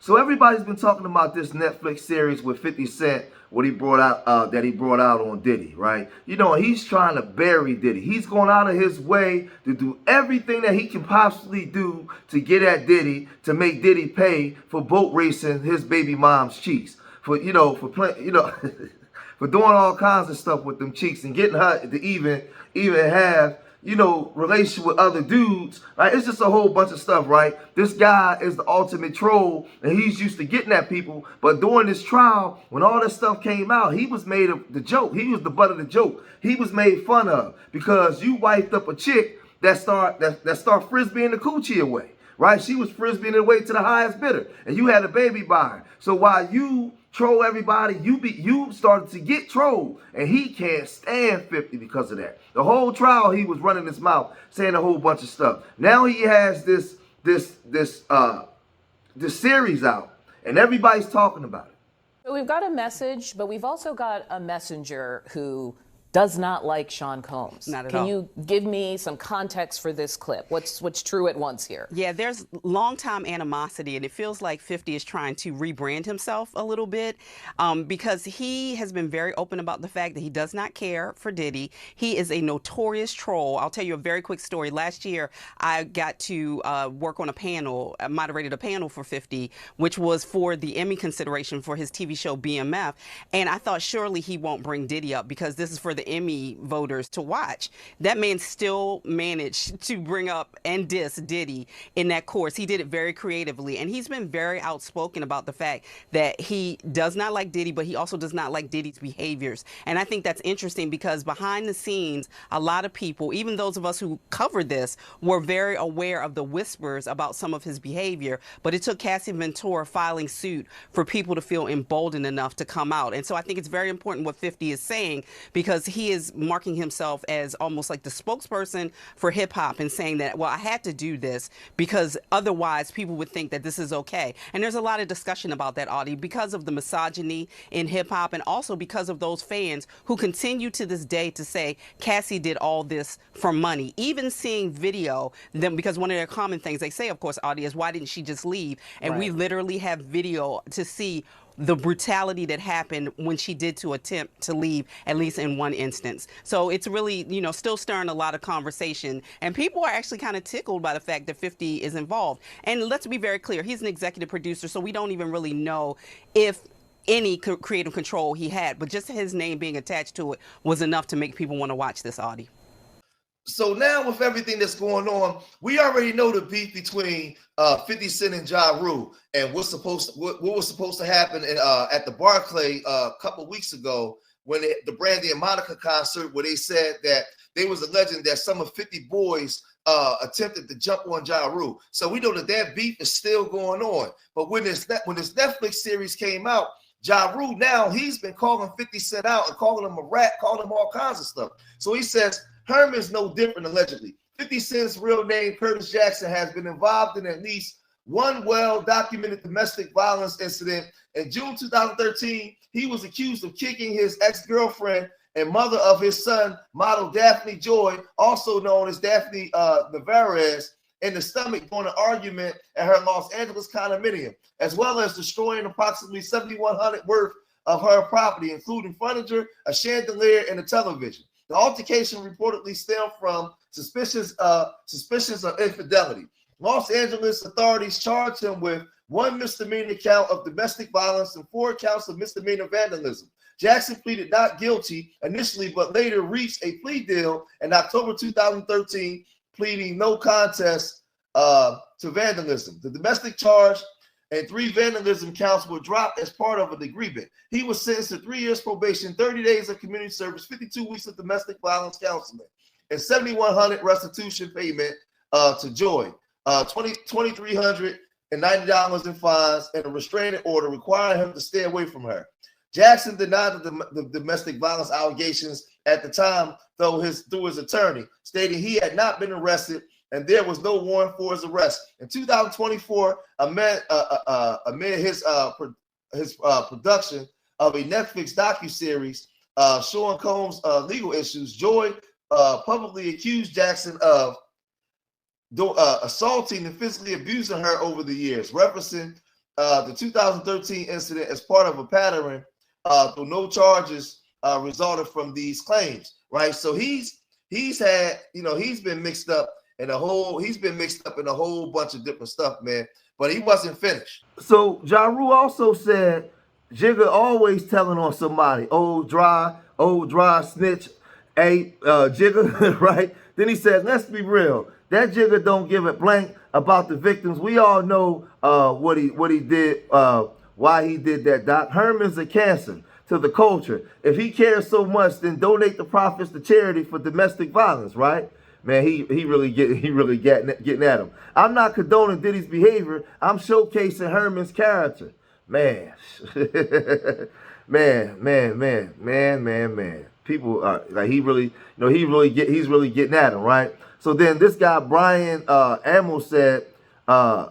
So everybody's been talking about this Netflix series with 50 Cent, what he brought out that he brought out on Diddy, right? You know, he's trying to bury Diddy. He's going out of his way to do everything that he can possibly do to get at Diddy, to make Diddy pay for boat racing his baby mom's cheeks. For for playing, for doing all kinds of stuff with them cheeks and getting her to even have relationship with other dudes, right? It's just a whole bunch of stuff, right? This guy is the ultimate troll, and he's used to getting at people. But during this trial, when all this stuff came out, he was made of the joke. He was the butt of the joke. He was made fun of because you wiped up a chick that start frisbeeing the coochie away, right? She was frisbeeing it away to the highest bidder, and you had a baby by her. So while you troll everybody, you started to get trolled, and he can't stand 50 because of that. The whole trial he was running his mouth, saying a whole bunch of stuff. Now he has this series out, and everybody's talking about it. So we've got a message, but we've also got a messenger who does not like Sean Combs. Not at all. Can you give me some context for this clip? What's true at once here? Yeah, there's long-time animosity, and it feels like 50 is trying to rebrand himself a little bit because he has been very open about the fact that he does not care for Diddy. He is a notorious troll. I'll tell you a very quick story. Last year, I got to work on a panel, moderated a panel for 50, which was for the Emmy consideration for his TV show BMF, and I thought surely he won't bring Diddy up because this is for the Emmy voters to watch. That man still managed to bring up and diss Diddy in that course. He did it very creatively, and he's been very outspoken about the fact that he does not like Diddy, but he also does not like Diddy's behaviors. And I think that's interesting because behind the scenes, a lot of people, even those of us who covered this, were very aware of the whispers about some of his behavior, but it took Cassie Ventura filing suit for people to feel emboldened enough to come out. And so I think it's very important what 50 is saying, because he is marking himself as almost like the spokesperson for hip hop and saying that, well, I had to do this because otherwise people would think that this is okay. And there's a lot of discussion about that, Audie, because of the misogyny in hip hop and also because of those fans who continue to this day to say Cassie did all this for money. Even seeing video, them, because one of their common things they say, of course, Audie, is why didn't she just leave? And we literally have video to see the brutality that happened when she did to attempt to leave, at least in one instance. So it's really, still stirring a lot of conversation. And people are actually kind of tickled by the fact that 50 is involved. And let's be very clear, he's an executive producer, so we don't even really know if any creative control he had. But just his name being attached to it was enough to make people want to watch this, Audie. So now with everything that's going on, we already know the beef between 50 Cent and Ja Rule, and what was supposed to happen at the Barclay a couple weeks ago when the Brandy and Monica concert, where they said that they was alleging that some of 50 boys attempted to jump on Ja Rule. So we know that beef is still going on. But when this Netflix series came out, Ja Rule now, he's been calling 50 Cent out and calling him a rat, calling him all kinds of stuff. So he says Herman's no different, allegedly. 50 Cent's real name, Curtis Jackson, has been involved in at least one well-documented domestic violence incident. In June 2013, he was accused of kicking his ex-girlfriend and mother of his son, model Daphne Joy, also known as Daphne Navarez, in the stomach during an argument at her Los Angeles condominium, as well as destroying approximately $7,100 worth of her property, including furniture, a chandelier, and a television. The altercation reportedly stemmed from suspicions of infidelity. Los Angeles authorities charged him with 1 misdemeanor count of domestic violence and 4 counts of misdemeanor vandalism. Jackson pleaded not guilty initially, but later reached a plea deal in October 2013, pleading no contest to vandalism. The domestic charge and 3 vandalism counts were dropped as part of an agreement. He was sentenced to 3 years probation, 30 days of community service, 52 weeks of domestic violence counseling, and $7,100 restitution payment to Joy, $2,390 in fines, and a restraining order requiring him to stay away from her. Jackson denied the domestic violence allegations at the time, through his attorney, stating he had not been arrested and there was no warrant for his arrest. In 2024, amid his production of a Netflix docuseries showing Combs' legal issues, Joy publicly accused Jackson of assaulting and physically abusing her over the years, referencing the 2013 incident as part of a pattern, though no charges resulted from these claims, right? So he's had, he's been mixed up in a whole bunch of different stuff, man. But he wasn't finished. So Ja Rule also said Jigga always telling on somebody, old dry snitch, hey, Jigga, right? Then he said, let's be real. That Jigga don't give a blank about the victims. We all know what he did, why he did that, Doc. Herman's a cancer to the culture. If he cares so much, then donate the profits to charity for domestic violence, right? Man, he really getting at him. I'm not condoning Diddy's behavior. I'm showcasing Herman's character. Man. man. People are like, he's really getting at him, right? So then this guy Brian Amel said, wait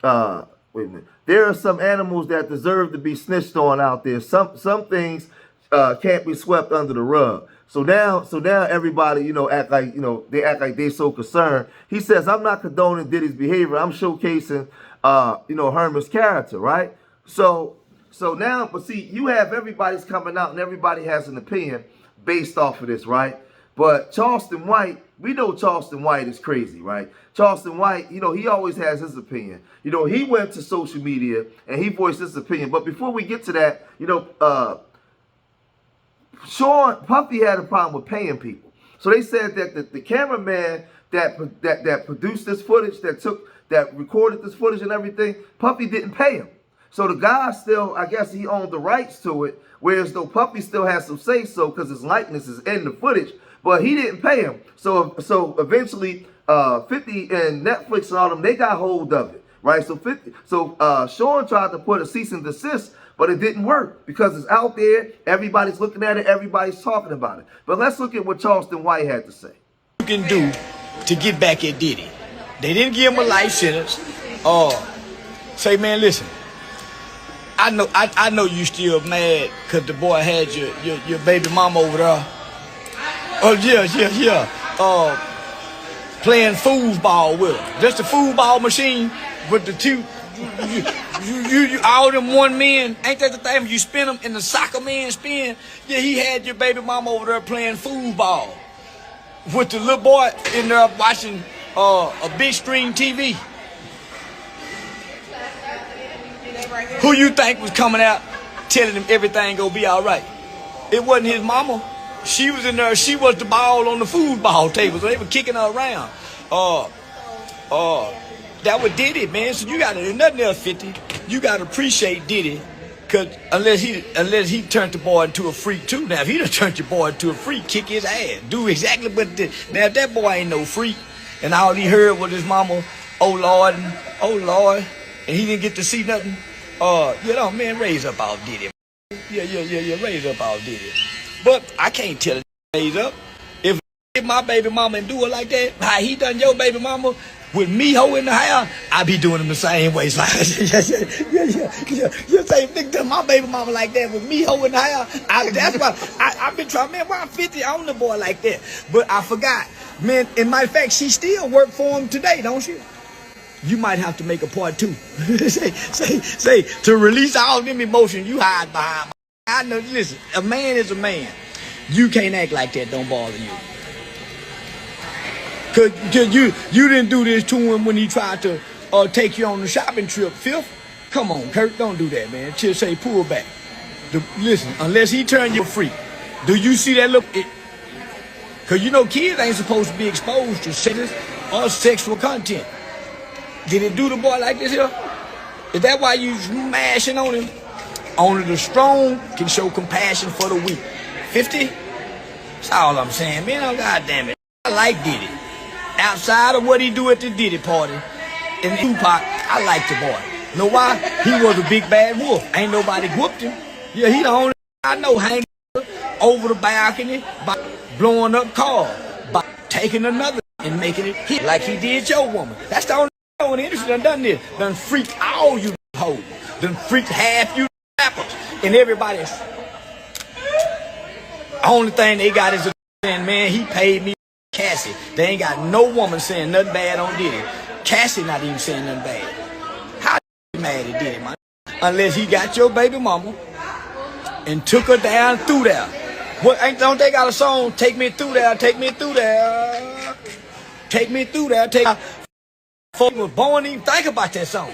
a minute. There are some animals that deserve to be snitched on out there. Some things can't be swept under the rug. So now everybody, act like, they act like they're so concerned. He says, I'm not condoning Diddy's behavior. I'm showcasing, Herman's character, right? So now, but see, you have everybody's coming out and everybody has an opinion based off of this, right? But Charleston White, we know Charleston White is crazy, right? Charleston White, he always has his opinion. He went to social media and he voiced his opinion. But before we get to that, Puffy had a problem with paying people. So they said that the cameraman that produced this footage, that recorded this footage and everything, Puffy didn't pay him. So the guy still, I guess he owned the rights to it, whereas though Puffy still has some say-so because his likeness is in the footage, but he didn't pay him. So eventually 50 and Netflix and all them, they got hold of it, right? So Sean tried to put a cease and desist, but it didn't work because it's out there. Everybody's looking at it. Everybody's talking about it. But let's look at what Charleston White had to say. You can do to get back at Diddy. They didn't give him a life sentence. Say, man, listen. I know you still mad because the boy had your baby mama over there. Oh yeah. Playing foosball with him. That's the foosball machine with the two. You all them one men, ain't that the thing? You spin them in the soccer man spin. Yeah, he had your baby mama over there playing foosball with the little boy in there watching a big screen TV. Who you think was coming out telling him everything gonna be all right? It wasn't his mama. She was in there. She was the ball on the foosball table, so they were kicking her around. That was Diddy, man. So you gotta, nothing else 50. You gotta appreciate Diddy, cause unless he turned the boy into a freak too. Now if he done turned your boy into a freak, kick his ass, do exactly what he did. Now if that boy ain't no freak, and all he heard was his mama, oh Lord, and he didn't get to see nothing. Man, raise up all Diddy. Yeah, raise up all Diddy. But I can't tell it raise up. If my baby mama and do it like that, how he done your baby mama with me hoe in the house, I be doing him the same way. So yeah. You say nigga done my baby mama like that with me hoe in the house. That's why I've been trying, man, why I'm 50 on the boy like that. But I forgot. Man, in my fact, she still work for him today, don't she? You might have to make a part 2. say, to release all them emotions you hide behind. I know, listen, a man is a man. You can't act like that, don't bother you. Cause you didn't do this to him when he tried to take you on the shopping trip, Fifth. Come on, Kurt, don't do that, man. Just say pull back. Listen, unless he turn you a freak. Do you see that look? Cause kids ain't supposed to be exposed to sex or sexual content. Did it do the boy like this here? Is that why you smashing on him? Only the strong can show compassion for the weak. 50? That's all I'm saying, man. Oh, goddamn it. I like Diddy. Outside of what he do at the Diddy party, in Tupac, I like the boy. Know why? He was a big bad wolf. Ain't nobody whooped him. Yeah, he the only I know hanging over the balcony by blowing up cars, by taking another and making it hit like he did your woman. That's the only one in the industry done this. Done freaked all you hoes. Done freaked half you rappers. And everybody's only thing they got is a saying, man, he paid me Cassie. They ain't got no woman saying nothing bad on Diddy. Cassie not even saying nothing bad. How mad at Diddy, man. Unless he got your baby mama and took her down through there. What, don't they got a song, Take Me Through There, Take Me Through There, Take Me Through There, take me. Before he was born, even think about that song.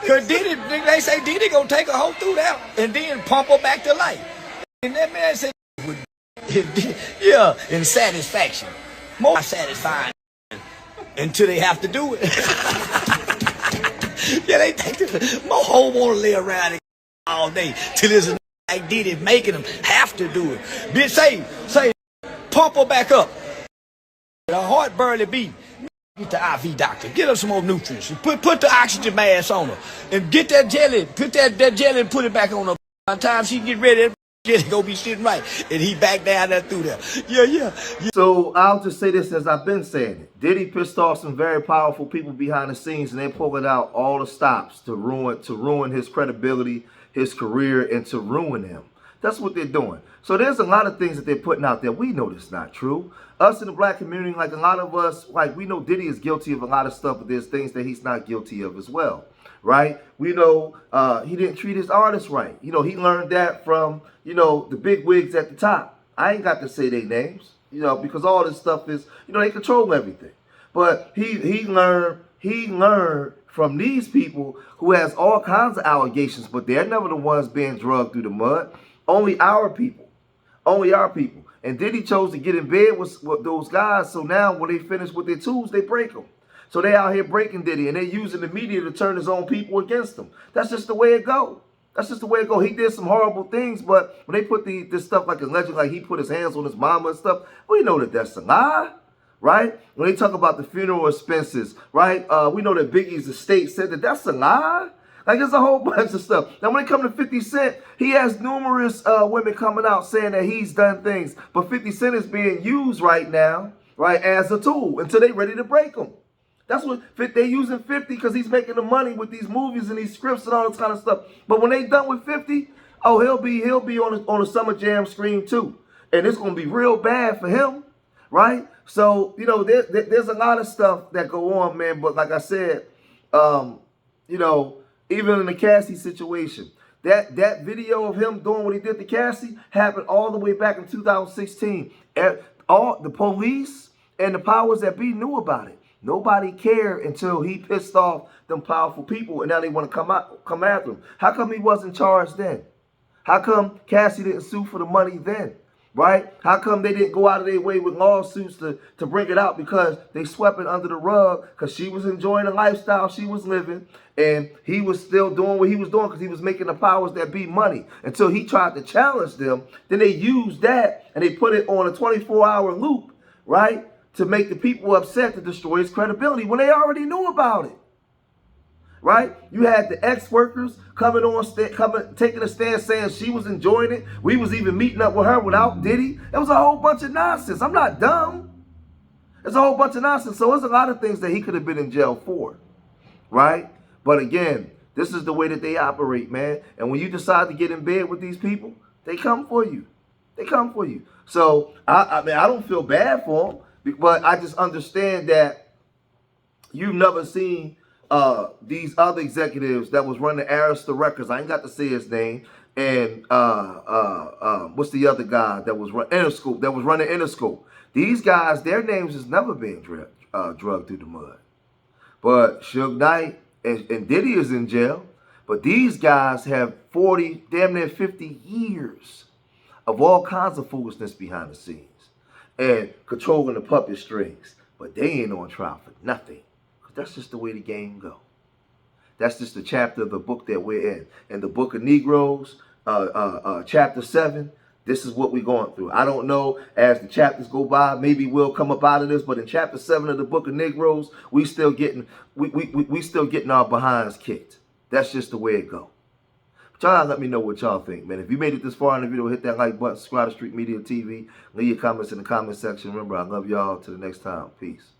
Cause Diddy, they say Diddy gonna take a hoe through there and then pump her back to life. And that man said, yeah, in satisfaction. More satisfying until they have to do it. Yeah, they think more hoe wanna lay around all day till there's a like Diddy making them have to do it. Bitch, say, pump her back up. The heart barely beat. Get the IV doctor. Get her some more nutrients. Put the oxygen mask on her. And get that jelly. Put that jelly and put it back on her. By the time she get ready, that jelly gonna be sitting right. And he back down there through there. Yeah. So I'll just say this as I've been saying it. Diddy pissed off some very powerful people behind the scenes, and they're pulling out all the stops to ruin his credibility, his career, and to ruin him. That's what they're doing. So there's a lot of things that they're putting out there. We know that's not true. Us in the black community, like a lot of us, like we know Diddy is guilty of a lot of stuff, but there's things that he's not guilty of as well, right? We know he didn't treat his artists right. You know, he learned that from, you know, the big wigs at the top. I ain't got to say their names, you know, because all this stuff is, you know, they control everything. But he learned from these people who has all kinds of allegations, but they're never the ones being drugged through the mud. Only our people. And Diddy chose to get in bed with those guys, so now when they finish with their tools, they break them. So they out here breaking Diddy, and they're using the media to turn his own people against him. That's just the way it go. He did some horrible things, but when they put this stuff like allegedly, like he put his hands on his mama and stuff, we know that that's a lie. Right? When they talk about the funeral expenses, right? We know that Biggie's estate said that that's a lie. Like, there's a whole bunch of stuff. Now, when it comes to 50 Cent, he has numerous women coming out saying that he's done things. But 50 Cent is being used right now, right, as a tool until they're ready to break him. That's what they're using 50 because he's making the money with these movies and these scripts and all this kind of stuff. But when they done with 50, oh, he'll be on a Summer Jam screen too. And it's going to be real bad for him, right? So, you know, there's a lot of stuff that go on, man. But like I said, you know, even in the Cassie situation, that video of him doing what he did to Cassie happened all the way back in 2016. All the police and the powers that be knew about it. Nobody cared until he pissed off them powerful people, and now they want to come after him. How come he wasn't charged then? How come Cassie didn't sue for the money then? Right? How come they didn't go out of their way with lawsuits to bring it out? Because they swept it under the rug because she was enjoying the lifestyle she was living, and he was still doing what he was doing because he was making the powers that be money until he tried to challenge them. Then they used that and they put it on a 24-hour loop, right, to make the people upset, to destroy his credibility when they already knew about it. Right? You had the ex-workers taking a stand saying she was enjoying it. We was even meeting up with her without Diddy. It was a whole bunch of nonsense. I'm not dumb. It's a whole bunch of nonsense. So there's a lot of things that he could have been in jail for. Right? But again, this is the way that they operate, man. And when you decide to get in bed with these people, they come for you. They come for you. So, I mean, I don't feel bad for them, but I just understand that you've never seen these other executives that was running Arista Records. I ain't got to say his name. And what's the other guy that was running Interscope? These guys, their names has never been drugged through the mud. But Suge Knight and Diddy is in jail. But these guys have 40, damn near 50 years of all kinds of foolishness behind the scenes and controlling the puppet strings. But they ain't on trial for nothing. That's just the way the game go. That's just the chapter of the book that we're in. In the Book of Negroes, chapter 7, this is what we're going through. I don't know, as the chapters go by, maybe we'll come up out of this, but in chapter 7 of the Book of Negroes, we still getting our behinds kicked. That's just the way it go. But y'all let me know what y'all think, man. If you made it this far in the video, hit that like button, subscribe to Street Media TV, leave your comments in the comment section. Remember, I love y'all. Till the next time. Peace.